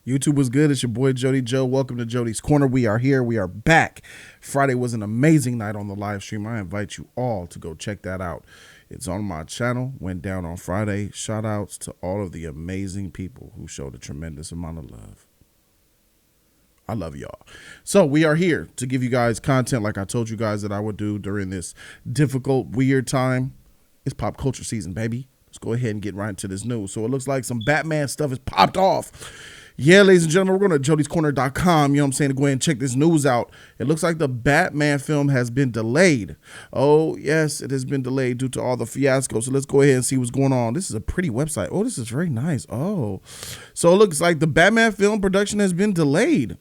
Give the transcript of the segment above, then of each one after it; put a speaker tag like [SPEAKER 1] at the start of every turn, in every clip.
[SPEAKER 1] YouTube was good. It's your boy Jody Joe. Welcome to Jody's Corner. We are here. We are back. Friday was an amazing night on the live stream. I invite you all to go check that out. It's on my channel. Went down on Friday. Shout outs to all of the amazing people who showed a tremendous amount of love. I love y'all. So we are here to give you guys content like I told you guys that I would do during this difficult, weird time. It's pop culture season, baby. Let's go ahead and get right into this news. So it looks like some Batman stuff has popped off. Yeah, ladies and gentlemen, we're going to jodyscorner.com, you know what I'm saying, to go ahead and check this news out. It looks like the Batman film has been delayed. Oh, yes, it has been delayed due to all the fiasco. So let's go ahead and see what's going on. This is a pretty website. Oh, this is very nice. Oh, so it looks like the Batman film production has been delayed.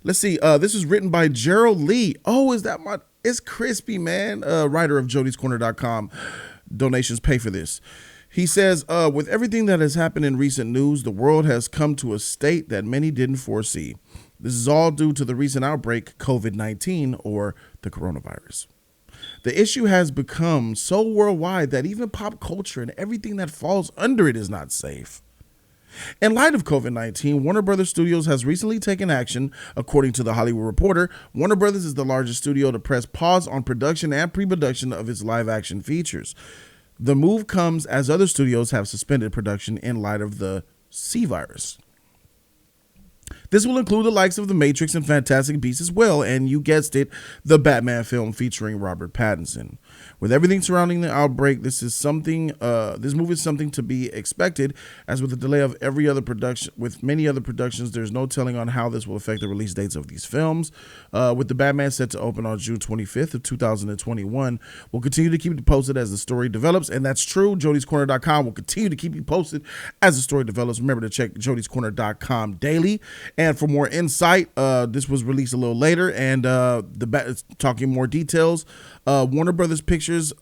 [SPEAKER 1] Let's see. This is written by Gerald Lee. Oh, is that my... It's crispy, man. Writer of jodyscorner.com. Donations pay for this. He says, with everything that has happened in recent news, the world has come to a state that many didn't foresee. This is all due to the recent outbreak, COVID-19, or the coronavirus. The issue has become so worldwide that even pop culture and everything that falls under it is not safe. In light of COVID-19, Warner Brothers Studios has recently taken action. According to The Hollywood Reporter, Warner Brothers is the largest studio to press pause on production and pre-production of its live-action features. The move comes as other studios have suspended production in light of the C virus. This will include the likes of The Matrix and Fantastic Beasts as well, and you guessed it, the Batman film featuring Robert Pattinson. With everything surrounding the outbreak, this move is something to be expected. As with the delay of every other production, with many other productions, there's no telling on how this will affect the release dates of these films. With the Batman set to open on June 25th of 2021, we'll continue to keep you posted as the story develops, and that's true. jodyscorner.com will continue to keep you posted as the story develops. Remember to check jodyscorner.com daily. And for more insight, this was released a little later, and talking more details. Warner Brothers Pictures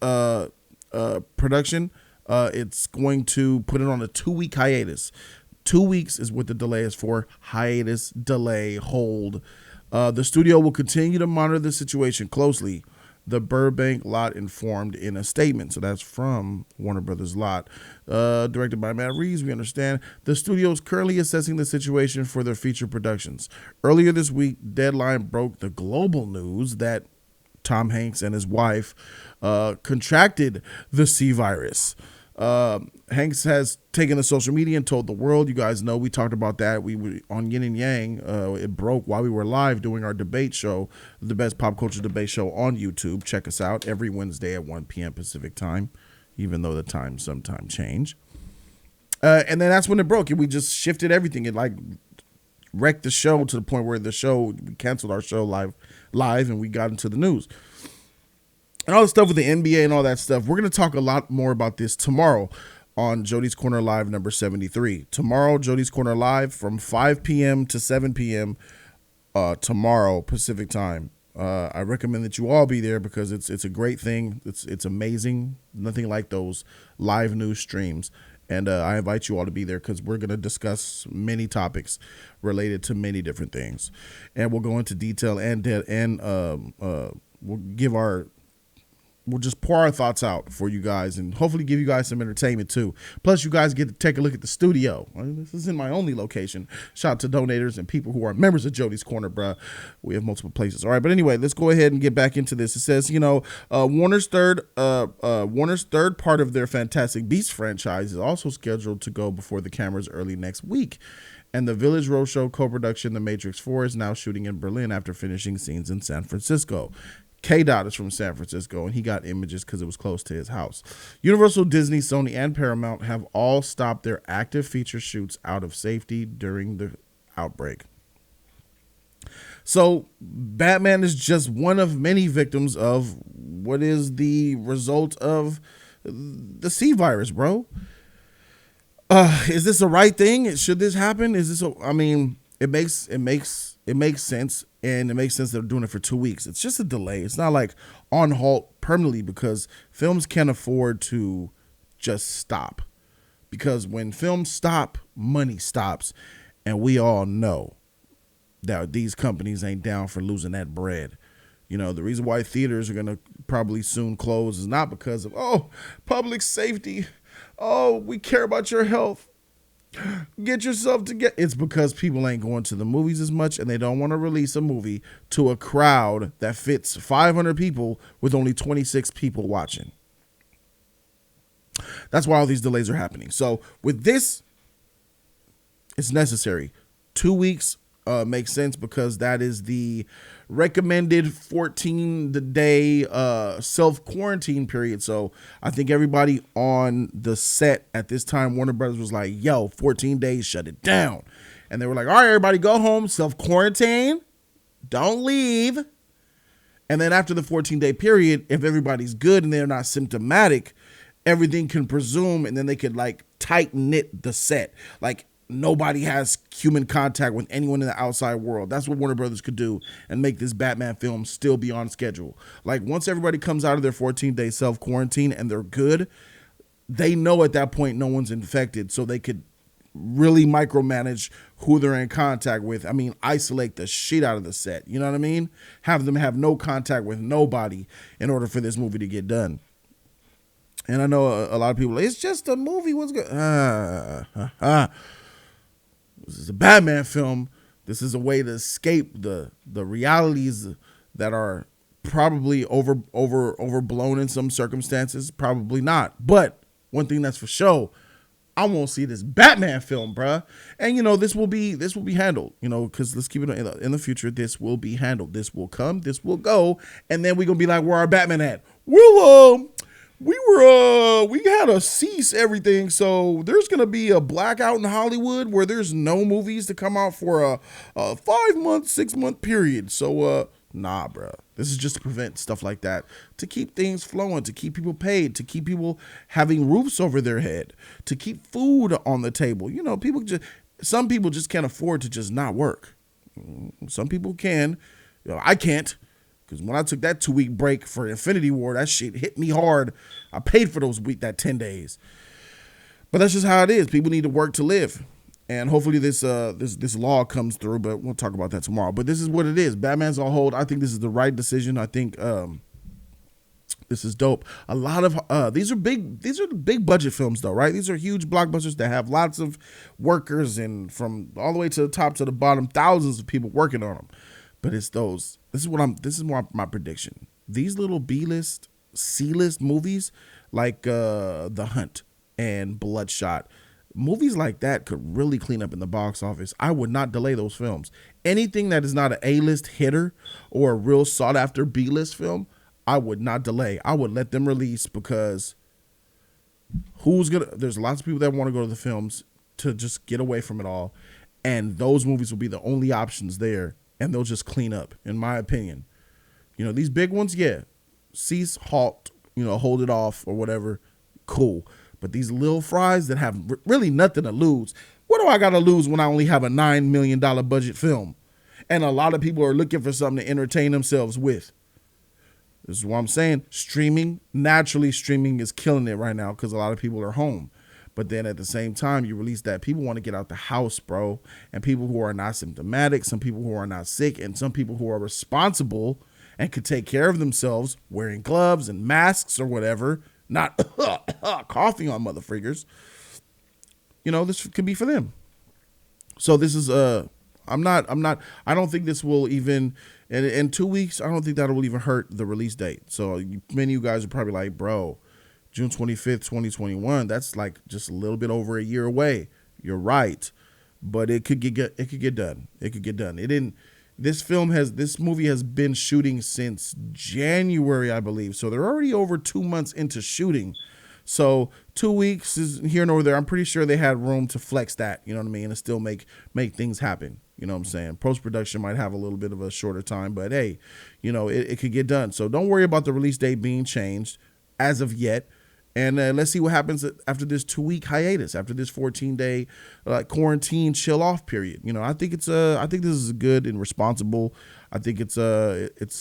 [SPEAKER 1] production, it's going to put it on a 2-week hiatus. 2 weeks is what the delay is for. Hiatus, delay, hold. The studio will continue to monitor the situation closely. The Burbank lot informed in a statement. So that's from Warner Brothers lot. Directed by Matt Reeves, we understand. The studio is currently assessing the situation for their feature productions. Earlier this week, Deadline broke the global news that Tom Hanks and his wife contracted the C virus. Hanks has taken to social media and told the world. You guys know we talked about that. We were on Yin and Yang. It broke while we were live doing our debate show, the best pop culture debate show on YouTube. Check us out every Wednesday at 1 p.m. Pacific time, even though the times sometimes change. And then that's when it broke. And we just shifted everything. It like wrecked the show to the point where we canceled our show live and we got into the news. And all the stuff with the NBA and all that stuff. We're going to talk a lot more about this tomorrow on Jody's Corner Live number 73. Tomorrow, Jody's Corner Live from 5 p.m. to 7 p.m. Tomorrow, Pacific time. I recommend that you all be there because it's a great thing. It's amazing. Nothing like those live news streams. And I invite you all to be there because we're going to discuss many topics related to many different things. And we'll go into detail and we'll just pour our thoughts out for you guys and hopefully give you guys some entertainment too. Plus, you guys get to take a look at the studio. This isn't my only location. Shout out to donators and people who are members of Jody's Corner, bruh. We have multiple places. All right, but anyway, let's go ahead and get back into this. It says, Warner's third part of their Fantastic Beasts franchise is also scheduled to go before the cameras early next week. And the Village Roadshow co-production, The Matrix 4, is now shooting in Berlin after finishing scenes in San Francisco. K-Dot is from San Francisco, and he got images because it was close to his house. Universal, Disney, Sony, and Paramount have all stopped their active feature shoots out of safety during the outbreak. So Batman is just one of many victims of what is the result of the C virus, bro. Is this the right thing? Should this happen? It makes sense. And it makes sense they're doing it for 2 weeks. It's just a delay. It's not like on halt permanently because films can't afford to just stop. Because when films stop, money stops. And we all know that these companies ain't down for losing that bread. The reason why theaters are going to probably soon close is not because of, public safety. We care about your health. Get yourself together. It's because people ain't going to the movies as much, and they don't want to release a movie to a crowd that fits 500 people with only 26 people watching. That's why all these delays are happening. So with this, it's necessary. 2 weeks makes sense because that is the recommended 14-day self-quarantine period. So I think everybody on the set at this time, Warner Brothers was like, yo, 14 days, shut it down. And they were like, all right, everybody go home, self-quarantine, don't leave. And then after the 14-day period, if everybody's good and they're not symptomatic, everything can presume, and then they could like tight knit the set. Like, nobody has human contact with anyone in the outside world. That's what Warner Brothers could do and make this Batman film still be on schedule. Like, once everybody comes out of their 14-day self-quarantine and they're good, they know at that point no one's infected, so they could really micromanage who they're in contact with. I mean, isolate the shit out of the set. You know what I mean? Have them have no contact with nobody in order for this movie to get done. And I know a lot of people are like, it's just a movie. What's good? This is a Batman film. This is a way to escape the realities that are probably overblown in some circumstances. Probably not. But one thing that's for sure, I won't see this Batman film, bruh. And this will be handled. Because let's keep it in the future. This will be handled. This will come. This will go. And then we're gonna be like, where our Batman at? Well, we had to cease everything, so there's gonna be a blackout in Hollywood where there's no movies to come out for a 5-month, 6-month period. So nah, bro. This is just to prevent stuff like that, to keep things flowing, to keep people paid, to keep people having roofs over their head, to keep food on the table. Some people just can't afford to just not work. Some people can. I can't. Because when I took that 2-week break for Infinity War, that shit hit me hard. I paid for that 10 days. But that's just how it is. People need to work to live. And hopefully this law comes through, but we'll talk about that tomorrow. But this is what it is. Batman's on hold. I think this is the right decision. I think this is dope. A lot of these are big budget films though, right? These are huge blockbusters that have lots of workers, and from all the way to the top to the bottom, thousands of people working on them. But it's those. This is my prediction. These little B-list, C-list movies like The Hunt and Bloodshot, movies like that could really clean up in the box office. I would not delay those films. Anything that is not an A-list hitter or a real sought-after B-list film, I would not delay. I would let them release, because there's lots of people that want to go to the films to just get away from it all, and those movies will be the only options there. And they'll just clean up, in my opinion. These big ones, yeah, cease, halt, hold it off or whatever, cool. But these little fries that have really nothing to lose, what do I got to lose when I only have a $9 million budget film? And a lot of people are looking for something to entertain themselves with. This is what I'm saying. Streaming is killing it right now because a lot of people are home. But then at the same time, you release that, people want to get out the house, bro. And people who are not symptomatic, some people who are not sick, and some people who are responsible and could take care of themselves, wearing gloves and masks or whatever, not coughing on motherfriggers. This could be for them. So this is I don't think this will even, in 2 weeks, I don't think that will even hurt the release date. So many of you guys are probably like, bro, June 25th, 2021, that's like just a little bit over a year away. You're right. But it could get done. It could get done. This movie has been shooting since January, I believe. So they're already over 2 months into shooting. So 2 weeks is here and over there. I'm pretty sure they had room to flex that, you know what I mean, and still make things happen. You know what I'm saying? Post-production might have a little bit of a shorter time, but hey, it could get done. So don't worry about the release date being changed as of yet. And let's see what happens after this 2-week hiatus, after this 14-day quarantine chill off period. I think this is good and responsible. I think it's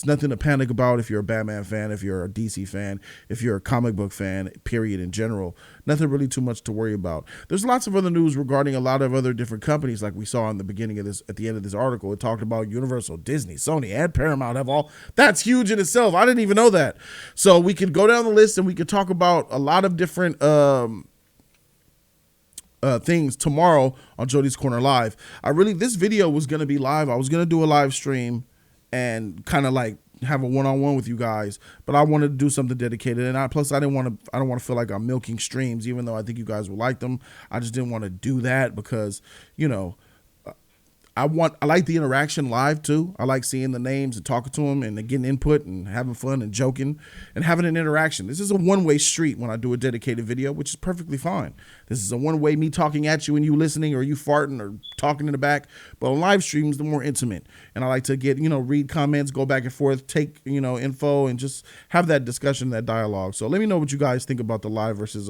[SPEAKER 1] nothing to panic about if you're a Batman fan, if you're a DC fan, if you're a comic book fan, period, in general. Nothing really too much to worry about. There's lots of other news regarding a lot of other different companies, like we saw in the beginning of this, at the end of this article. It talked about Universal, Disney, Sony, and Paramount have all. That's huge in itself. I didn't even know that. So we could go down the list and we could talk about a lot of different things tomorrow on Jody's Corner Live. This video was gonna be live. I was gonna do a live stream and kind of like have a one-on-one with you guys, but I wanted to do something dedicated, and I don't want to feel like I'm milking streams, even though I think you guys will like them. I just didn't want to do that because, you know, I like the interaction live too. I like seeing the names and talking to them and getting input and having fun and joking and having an interaction. This is a one-way street when I do a dedicated video, which is perfectly fine. This is a one-way, me talking at you and you listening, or you farting or talking in the back. But on live streams, the more intimate. And I like to get, read comments, go back and forth, take, info, and just have that discussion, that dialogue. So let me know what you guys think about the live versus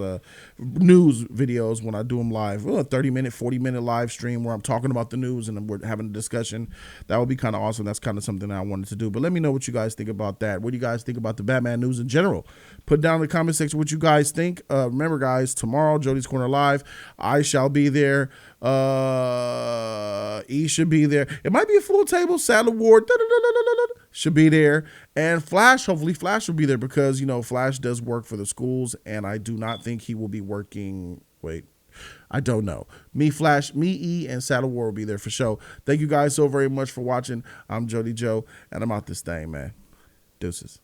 [SPEAKER 1] news videos when I do them live. Well, a 30-minute, 40-minute live stream where I'm talking about the news and we're having a discussion. That would be kind of awesome. That's kind of something that I wanted to do. But let me know what you guys think about that. What do you guys think about the Batman news in general? Put down in the comment section what you guys think. Remember, guys, tomorrow, Jody's Corner Live, I shall be there. E should be there. It might be a full table. Saddle Ward should be there. And Flash, hopefully Flash will be there because, Flash does work for the schools, and I do not think he will be working. Wait. I don't know. Me, Flash, me, E, and Saddle War will be there for sure. Thank you guys so very much for watching. I'm Jody Joe, and I'm out this thing, man. Deuces.